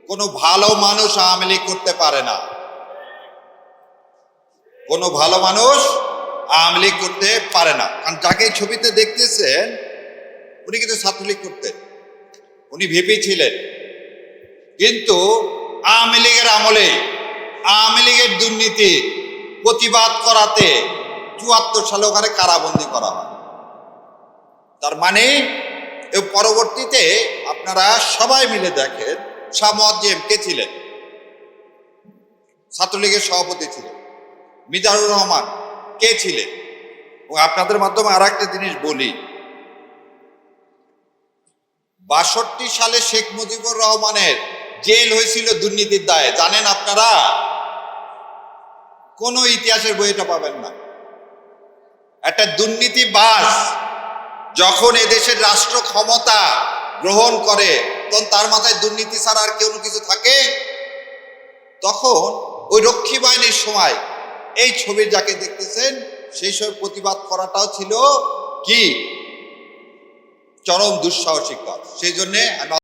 কোনো ভালো মানুষ আওয়ামী লীগ করতে পারে না। কোনো ভালো মানুষ আওয়ামী লীগ করতে পারে না। কারণ যাকে এই ছবিতে দেখতেছেন উনি কিন্তু ছাত্রলীগ করতেন, উনি ভিপি ছিলেন, কিন্তু আওয়ামী লীগের আমলে আওয়ামী লীগের দুর্নীতি প্রতিবাদ করাতে ৭৪ সালে ওখানে কারাবন্দী করা হয়। তার মানে পরবর্তীতে আপনারা সবাই মিলে দেখেন, শাহ মুয়াজ্জেম কে ছিলেন? ছাত্রলীগের সভাপতি ছিলেন। মিজানুর রহমান কে ছিলেন? ও আপনাদের মাধ্যমে আর একটা জিনিস বলি, ৬২ সালে শেখ মুজিবুর রহমানের জেল হয়েছিল দুর্নীতির দায়ে, জানেন আপনারা? কোন ইতিহাসের বই এটা পাবেন না। একটা দুর্নীতিবাজ যখন এদেশের রাষ্ট্র ক্ষমতা গ্রহণ করে তখন তার মাথায় দুর্নীতি ছাড়া আর কোনো কিছু থাকে? তখন ওই রক্ষী বাহিনীর সময় এই ছবি যাকে দেখতেছেন সেই সব প্রতিবাদ করাটাও ছিল কি চরম দুঃসাহসিক কাজ। সেই জন্যে